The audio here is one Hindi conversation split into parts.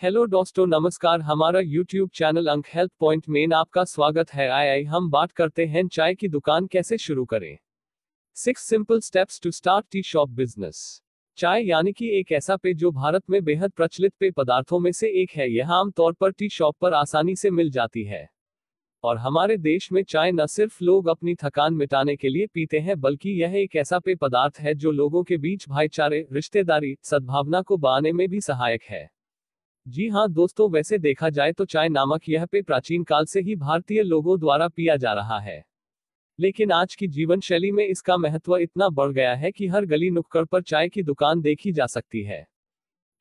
हेलो दोस्तों, नमस्कार। हमारा यूट्यूब चैनल अंक हेल्थ पॉइंट में आपका स्वागत है। आइए हम बात करते हैं चाय की दुकान कैसे शुरू करें। 6 simple steps to start tea shop business. चाय यानी कि एक ऐसा पेय जो भारत में बेहद प्रचलित पेय पदार्थों में से एक है। यह आमतौर पर टी शॉप पर आसानी से मिल जाती है। और हमारे देश में चाय न सिर्फ लोग अपनी थकान मिटाने के लिए पीते हैं, बल्कि यह एक ऐसा पेय पदार्थ है जो लोगों के बीच भाईचारे, रिश्तेदारी, सद्भावना को बढ़ाने में भी सहायक है। जी हाँ दोस्तों, वैसे देखा जाए तो चाय नामक यह पेय प्राचीन काल से ही भारतीय लोगों द्वारा पिया जा रहा है। लेकिन आज की जीवन शैली में इसका महत्व इतना बढ़ गया है कि हर गली नुक्कड़ पर चाय की दुकान देखी जा सकती है।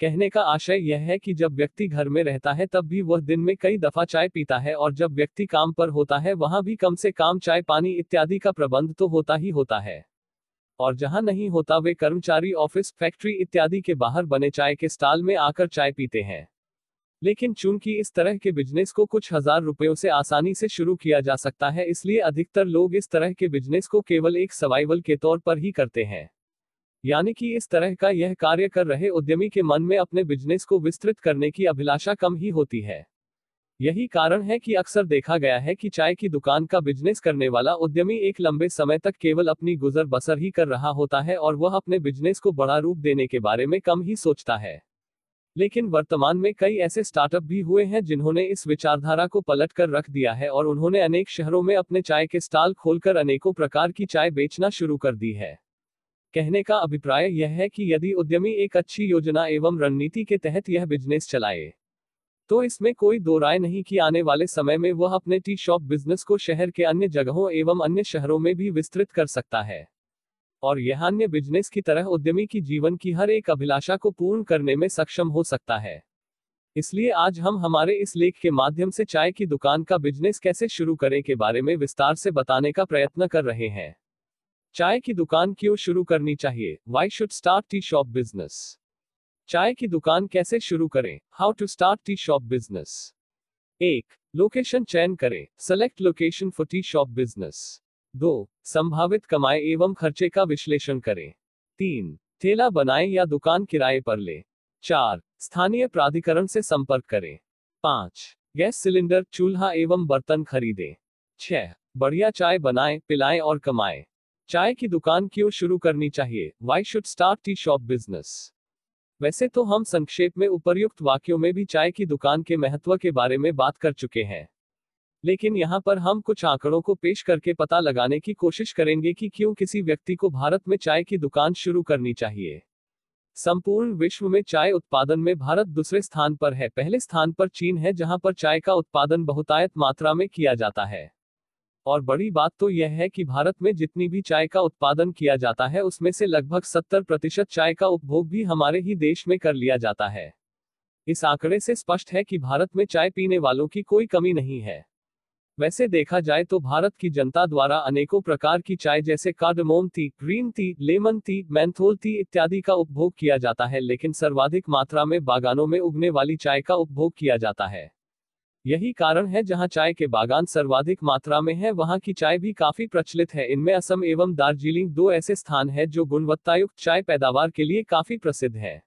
कहने का आशय यह है कि जब व्यक्ति घर में रहता है तब भी वह दिन में कई दफा चाय पीता है, और जब व्यक्ति काम पर होता है वहां भी कम से कम चाय पानी इत्यादि का प्रबंध तो होता ही होता है। और जहां नहीं होता वे कर्मचारी ऑफिस, फैक्ट्री इत्यादि के बाहर बने चाय के स्टॉल में आकर चाय पीते हैं। लेकिन चूंकि इस तरह के बिजनेस को कुछ हजार रुपयों से आसानी से शुरू किया जा सकता है, इसलिए अधिकतर लोग इस तरह के बिजनेस को केवल एक सर्वाइवल के तौर पर ही करते हैं। यानी कि इस तरह का यह कार्य कर रहे उद्यमी के मन में अपने बिजनेस को विस्तृत करने की अभिलाषा कम ही होती है। यही कारण है कि अक्सर देखा गया है कि चाय की दुकान का बिजनेस करने वाला उद्यमी एक लंबे समय तक केवल अपनी गुजर बसर ही कर रहा होता है, और वह अपने बिजनेस को बड़ा रूप देने के बारे में कम ही सोचता है। लेकिन वर्तमान में कई ऐसे स्टार्टअप भी हुए हैं जिन्होंने इस विचारधारा को पलट कर रख दिया है, और उन्होंने अनेक शहरों में अपने चाय के स्टॉल खोलकर अनेकों प्रकार की चाय बेचना शुरू कर दी है। कहने का अभिप्राय यह है कि यदि उद्यमी एक अच्छी योजना एवं रणनीति के तहत यह बिजनेस चलाए, तो इसमें कोई दो राय नहीं कि आने वाले समय में वह अपने टी शॉप बिजनेस को शहर के अन्य जगहों एवं अन्य शहरों में भी विस्तृत कर सकता है। और यह अन्य बिजनेस की तरह उद्यमी की जीवन की हर एक अभिलाषा को पूर्ण करने में सक्षम हो सकता है। इसलिए आज हम हमारे इस लेख के माध्यम से चाय की दुकान का बिजनेस कैसे शुरू करें के बारे में विस्तार से बताने का प्रयत्न कर रहे हैं। चाय की दुकान क्यों शुरू करनी चाहिए? Why should start tea shop business? चाय की दुकान कैसे शुरू करें? How to start tea shop business. 1. Location चयन करें। Select location for tea shop business. 2. संभावित कमाई एवं खर्चे का विश्लेषण करें। 3. ठेला बनाएं या दुकान किराए पर लें। 4. स्थानीय प्राधिकरण से संपर्क करें। 5. गैस सिलेंडर, चूल्हा एवं बर्तन खरीदें। 6. बढ़िया चाय बनाएं, पिलाएं और कमाएं। चाय की दुकान क्यों शुरू करनी चाहिए? Why should start tea shop business? वैसे तो हम संक्षेप में उपर्युक्त वाक्यों में भी चाय की दुकान के महत्व के बारे में बात कर चुके हैं। लेकिन यहाँ पर हम कुछ आंकड़ों को पेश करके पता लगाने की कोशिश करेंगे कि क्यों किसी व्यक्ति को भारत में चाय की दुकान शुरू करनी चाहिए। संपूर्ण विश्व में चाय उत्पादन में भारत दूसरे स्थान पर है। पहले स्थान पर चीन है, जहां पर चाय का उत्पादन बहुतायत मात्रा में किया जाता है। और बड़ी बात तो यह है कि भारत में जितनी भी चाय का उत्पादन किया जाता है उसमें से लगभग 70% चाय का उपभोग भी हमारे ही देश में कर लिया जाता है। इस आंकड़े से स्पष्ट है कि भारत में चाय पीने वालों की कोई कमी नहीं है। वैसे देखा जाए तो भारत की जनता द्वारा अनेकों प्रकार की चाय जैसे cardamom T, green tea, lemon tea, menthol T इत्यादि का उपभोग किया जाता है, लेकिन सर्वाधिक मात्रा में बागानों में उगने वाली चाय का उपभोग किया जाता है। यही कारण है जहां चाय के बागान सर्वाधिक मात्रा में है वहां की चाय भी काफी प्रचलित है। इनमें असम एवं दार्जिलिंग दो ऐसे स्थान हैं जो गुणवत्तायुक्त चाय पैदावार के लिए काफी प्रसिद्ध है।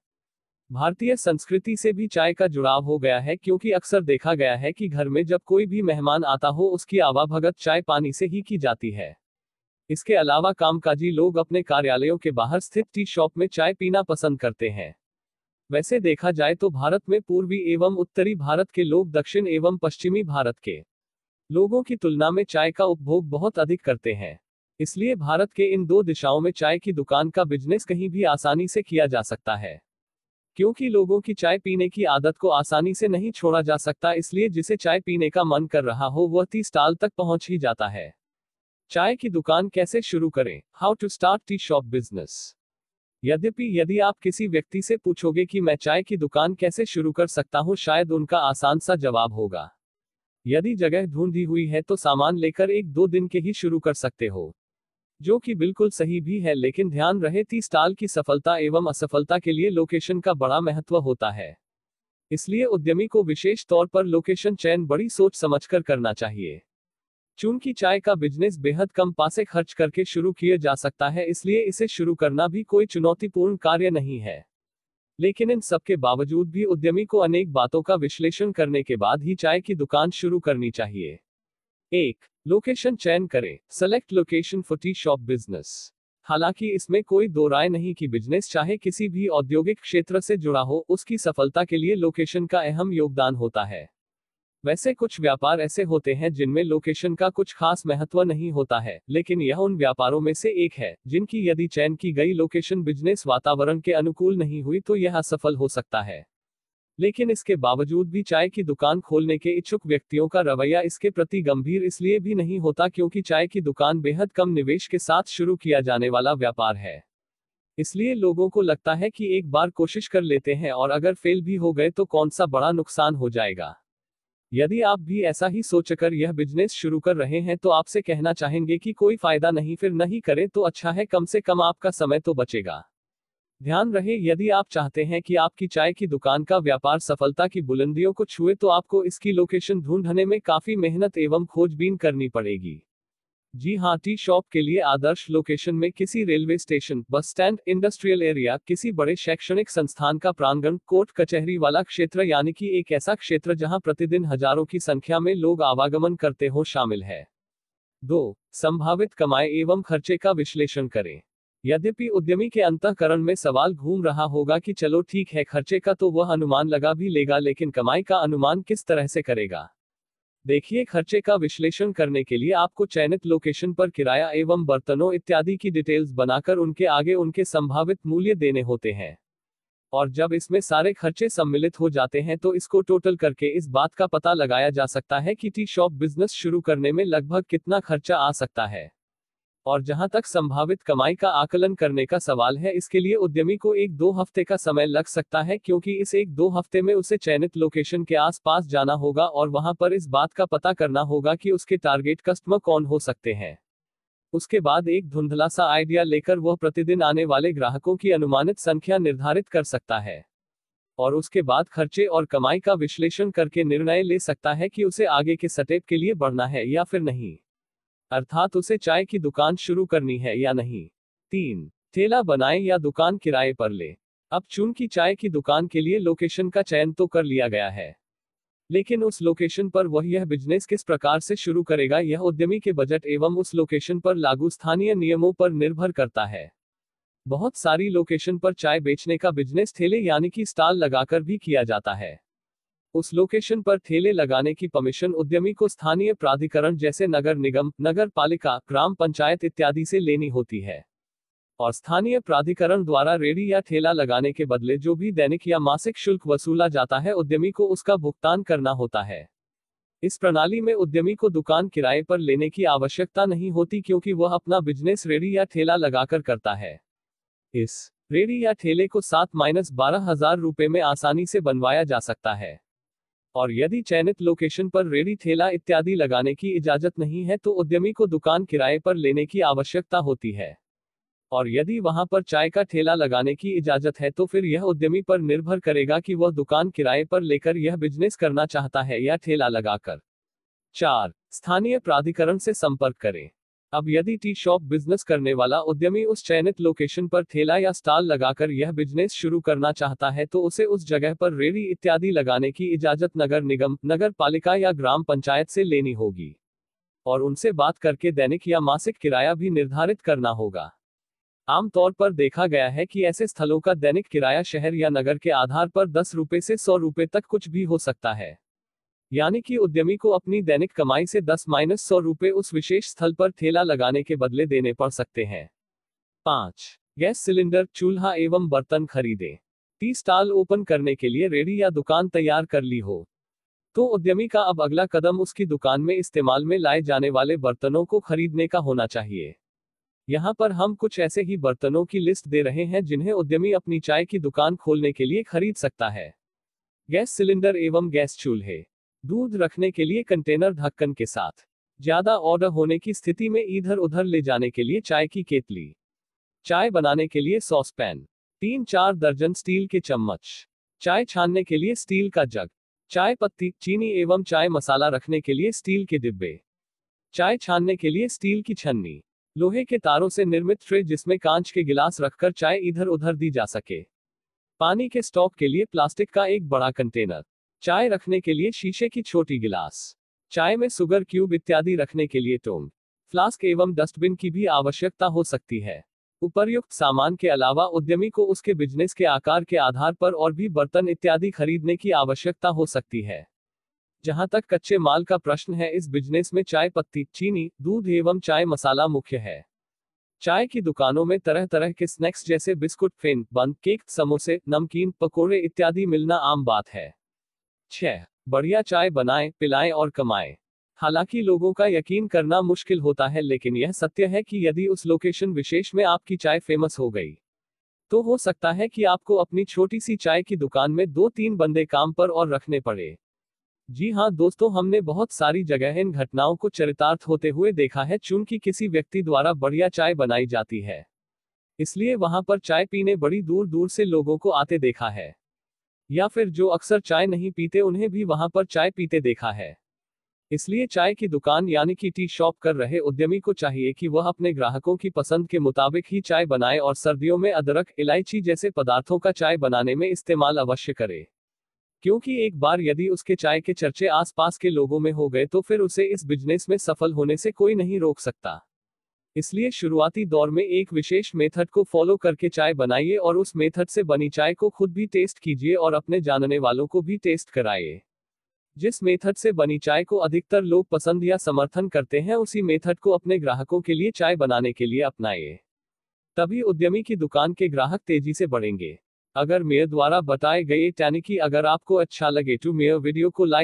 भारतीय संस्कृति से भी चाय का जुड़ाव हो गया है, क्योंकि अक्सर देखा गया है कि घर में जब कोई भी मेहमान आता हो उसकी आवाभगत चाय पानी से ही की जाती है। इसके अलावा कामकाजी लोग अपने कार्यालयों के बाहर स्थित टी शॉप में चाय पीना पसंद करते हैं। वैसे देखा जाए तो भारत में पूर्वी एवं उत्तरी भारत के लोग दक्षिण एवं पश्चिमी भारत के लोगों की तुलना में चाय का उपभोग बहुत अधिक करते हैं। इसलिए भारत के इन दो दिशाओं में चाय की दुकान का बिजनेस कहीं भी आसानी से किया जा सकता है। क्योंकि लोगों की चाय पीने की आदत को आसानी से नहीं छोड़ा जा सकता, इसलिए जिसे चाय पीने का मन कर रहा हो वह टी स्टॉल तक पहुंच ही जाता है। चाय की दुकान कैसे शुरू करें? How to start tea shop business. यद्यपि यदि आप किसी व्यक्ति से पूछोगे कि मैं चाय की दुकान कैसे शुरू कर सकता हूं, शायद उनका आसान सा जवाब होगा, यदि जगह ढूंढी हुई है तो सामान लेकर 1-2 दिन के ही शुरू कर सकते हो। जो कि बिल्कुल सही भी है, लेकिन ध्यान रहे टी स्टॉल की सफलता एवं असफलता के लिए लोकेशन का बड़ा महत्व होता है। इसलिए उद्यमी को विशेष तौर पर लोकेशन चयन बड़ी सोच समझकर करना चाहिए। चूंकि चाय का बिजनेस बेहद कम पैसे खर्च करके शुरू किया जा सकता है, इसलिए इसे शुरू करना भी कोई चुनौतीपूर्ण कार्य नहीं है। लेकिन इन सब के बावजूद भी उद्यमी को अनेक बातों का विश्लेषण करने के बाद ही चाय की दुकान शुरू करनी चाहिए। 1. लोकेशन चयन करें। Select location for tea shop business. हालांकि इसमें कोई दो राय नहीं कि बिजनेस चाहे किसी भी औद्योगिक क्षेत्र से जुड़ा हो, उसकी सफलता के लिए लोकेशन का अहम योगदान होता है। वैसे कुछ व्यापार ऐसे होते हैं जिनमें लोकेशन का कुछ खास महत्व नहीं होता है, लेकिन यह उन व्यापारों में से एक है जिनकी यदि चयन की गई लोकेशन बिजनेस वातावरण के अनुकूल नहीं हुई तो यह असफल हो सकता है। लेकिन इसके बावजूद भी चाय की दुकान खोलने के इच्छुक व्यक्तियों का रवैया इसके प्रति गंभीर इसलिए भी नहीं होता क्योंकि चाय की दुकान बेहद कम निवेश के साथ शुरू किया जाने वाला व्यापार है। इसलिए लोगों को लगता है कि एक बार कोशिश कर लेते हैं और अगर फेल भी हो गए तो कौन सा बड़ा नुकसान हो जाएगा। यदि आप भी ऐसा ही सोचकर यह बिजनेस शुरू कर रहे हैं तो आपसे कहना चाहेंगे कि कोई फायदा नहीं, फिर नहीं करें तो अच्छा है, कम से कम आपका समय तो बचेगा। ध्यान रहे, यदि आप चाहते हैं कि आपकी चाय की दुकान का व्यापार सफलता की बुलंदियों को छुए तो आपको इसकी लोकेशन ढूंढने में काफी मेहनत एवं खोजबीन करनी पड़ेगी। जी हाँ, टी शॉप के लिए आदर्श लोकेशन में किसी railway station, bus stand, industrial area, किसी बड़े शैक्षणिक संस्थान का प्रांगण, कोर्ट कचहरी वाला क्षेत्र, यानी कि एक ऐसा क्षेत्र जहां प्रतिदिन हजारों की संख्या में लोग आवागमन करते हो, शामिल है। 2. संभावित कमाई एवं खर्चे का विश्लेषण करें। यद्यपि उद्यमी के अंतःकरण में सवाल घूम रहा होगा कि चलो ठीक है, खर्चे का तो वह अनुमान लगा भी लेगा, लेकिन कमाई का अनुमान किस तरह से करेगा। देखिए, खर्चे का विश्लेषण करने के लिए आपको चयनित लोकेशन पर किराया एवं बर्तनों इत्यादि की डिटेल्स बनाकर उनके आगे उनके संभावित मूल्य देने होते हैं। और जब इसमें सारे खर्चे सम्मिलित हो जाते हैं तो इसको टोटल करके इस बात का पता लगाया जा सकता है कि टी शॉप बिजनेस शुरू करने में लगभग कितना खर्चा आ सकता है। और जहां तक संभावित कमाई का आकलन करने का सवाल है, इसके लिए उद्यमी को 1-2 हफ्ते का समय लग सकता है, क्योंकि इस 1-2 हफ्ते में उसे चयनित लोकेशन के आसपास जाना होगा और वहां पर इस बात का पता करना होगा कि उसके टारगेट कस्टमर कौन हो सकते हैं। उसके बाद एक धुंधला सा आइडिया लेकर वह प्रतिदिन आने वाले ग्राहकों की अनुमानित संख्या निर्धारित कर सकता है। और उसके बाद खर्चे और कमाई का विश्लेषण करके निर्णय ले सकता है कि उसे आगे के स्टेप के लिए बढ़ना है या फिर नहीं, अर्थात उसे चाय की दुकान शुरू करनी है या नहीं। 3. ठेला बनाएं या दुकान किराए पर ले। अब चूंकि चाय की दुकान के लिए लोकेशन का चयन तो कर लिया गया है, लेकिन उस लोकेशन पर वह यह बिजनेस किस प्रकार से शुरू करेगा यह उद्यमी के बजट एवं उस लोकेशन पर लागू स्थानीय नियमों पर निर्भर करता है। बहुत सारी लोकेशन पर चाय बेचने का बिजनेस ठेले यानी कि स्टॉल लगाकर भी किया जाता है। उस लोकेशन पर ठेले लगाने की परमिशन उद्यमी को स्थानीय प्राधिकरण जैसे नगर निगम, नगर पालिका, ग्राम पंचायत इत्यादि से लेनी होती है। और स्थानीय प्राधिकरण द्वारा रेडी या ठेला लगाने के बदले जो भी दैनिक या मासिक शुल्क वसूला जाता है, उद्यमी को उसका भुगतान करना होता है। इस प्रणाली में उद्यमी को दुकान किराए पर लेने की आवश्यकता नहीं होती, क्योंकि वह अपना बिजनेस रेडी या ठेला लगाकर करता है। इस रेडी या ठेले को 7-12 हजार रुपए में आसानी से बनवाया जा सकता है। और यदि चयनित लोकेशन पर रेडी ठेला इत्यादि लगाने की इजाजत नहीं है तो उद्यमी को दुकान किराए पर लेने की आवश्यकता होती है। और यदि वहां पर चाय का ठेला लगाने की इजाजत है तो फिर यह उद्यमी पर निर्भर करेगा कि वह दुकान किराए पर लेकर यह बिजनेस करना चाहता है या ठेला लगाकर। 4. स्थानीय प्राधिकरण से संपर्क करें। अब यदि टी शॉप बिजनेस करने वाला उद्यमी उस चयनित लोकेशन पर ठेला या स्टॉल लगाकर यह बिजनेस शुरू करना चाहता है तो उसे उस जगह पर रेडी इत्यादि लगाने की इजाजत नगर निगम, नगर पालिका या ग्राम पंचायत से लेनी होगी। और उनसे बात करके दैनिक या मासिक किराया भी निर्धारित करना होगा। आमतौर पर देखा गया है कि ऐसे स्थलों का दैनिक किराया शहर या नगर के आधार पर 10 रुपए से 100 रुपए तक कुछ भी हो सकता है। यानी कि उद्यमी को अपनी दैनिक कमाई से 10-100 रुपए उस विशेष स्थल पर ठेला लगाने के बदले देने पड़ सकते हैं। 5. गैस सिलेंडर, चूल्हा एवं बर्तन खरीदें। टी स्टॉल ओपन करने के लिए रेडी या दुकान तैयार कर ली हो तो उद्यमी का अब अगला कदम उसकी दुकान में इस्तेमाल में लाए जाने वाले बर्तनों को खरीदने का होना चाहिए। यहाँ पर हम कुछ ऐसे ही बर्तनों की लिस्ट दे रहे हैं जिन्हें उद्यमी अपनी चाय की दुकान खोलने के लिए खरीद सकता है। गैस सिलेंडर एवं गैस चूल्हे, दूध रखने के लिए कंटेनर ढक्कन के साथ, ज्यादा ऑर्डर होने की स्थिति में इधर उधर ले जाने के लिए चाय की केतली, चाय बनाने के लिए सॉस पैन, 3-4 दर्जन स्टील के चम्मच, चाय छानने के लिए स्टील का जग, चाय पत्ती, चीनी एवं चाय मसाला रखने के लिए स्टील के डिब्बे, चाय छानने के लिए स्टील की छन्नी, लोहे के तारों से निर्मित ट्रे जिसमें कांच के गिलास रखकर चाय इधर उधर दी जा सके। पानी के स्टॉक के लिए प्लास्टिक का एक बड़ा कंटेनर, चाय रखने के लिए शीशे की छोटी गिलास, चाय में शुगर क्यूब इत्यादि रखने के लिए टोंग, फ्लास्क एवं डस्टबिन की भी आवश्यकता हो सकती है। उपर्युक्त सामान के अलावा उद्यमी को उसके बिजनेस के आकार के आधार पर और भी बर्तन इत्यादि खरीदने की आवश्यकता हो सकती है। जहां तक कच्चे माल का प्रश्न है, इस बिजनेस में चाय पत्ती, चीनी, दूध एवं चाय मसाला मुख्य है। चाय की दुकानों में तरह तरह के स्नैक्स जैसे बिस्कुट, फेन, बन, केक, समोसे, नमकीन, पकोड़े इत्यादि मिलना आम बात है। 6. बढ़िया चाय बनाएं, पिलाएं और कमाएं। हालांकि लोगों का यकीन करना मुश्किल होता है, लेकिन यह सत्य है कि यदि उस लोकेशन विशेष में आपकी चाय फेमस हो गई, तो हो सकता है कि आपको अपनी छोटी सी चाय की दुकान में 2-3 बंदे काम पर और रखने पड़े। जी हाँ दोस्तों, हमने बहुत सारी जगह इन घटनाओं को चरितार्थ होते हुए देखा है। चूंकि किसी व्यक्ति द्वारा बढ़िया चाय बनाई जाती है, इसलिए वहां पर चाय पीने बड़ी दूर दूर से लोगों को आते देखा है। या फिर जो अक्सर चाय नहीं पीते, उन्हें भी वहां पर चाय पीते देखा है। इसलिए चाय की दुकान यानी कि टी शॉप कर रहे उद्यमी को चाहिए कि वह अपने ग्राहकों की पसंद के मुताबिक ही चाय बनाए और सर्दियों में अदरक, इलायची जैसे पदार्थों का चाय बनाने में इस्तेमाल अवश्य करे। क्योंकि एक बार यदि उसके चाय के चर्चे आसपास के लोगों में हो गए, तो फिर उसे इस बिजनेस में सफल होने से कोई नहीं रोक सकता। इसलिए शुरुआती दौर में एक विशेष मेथड को फॉलो करके चाय बनाइए और उस मेथड से बनी चाय को खुद भी टेस्ट कीजिए और अपने जानने वालों को भी टेस्ट कराइए। जिस मेथड से बनी चाय को अधिकतर लोग पसंद या समर्थन करते हैं, उसी मेथड को अपने ग्राहकों के लिए चाय बनाने के लिए अपनाइए। तभी उद्यमी की दुकान के ग्राहक तेजी से बढ़ेंगे। अगर मेरे द्वारा बताए गए यानी कि अगर आपको अच्छा लगे तो मेरे वीडियो को लाइक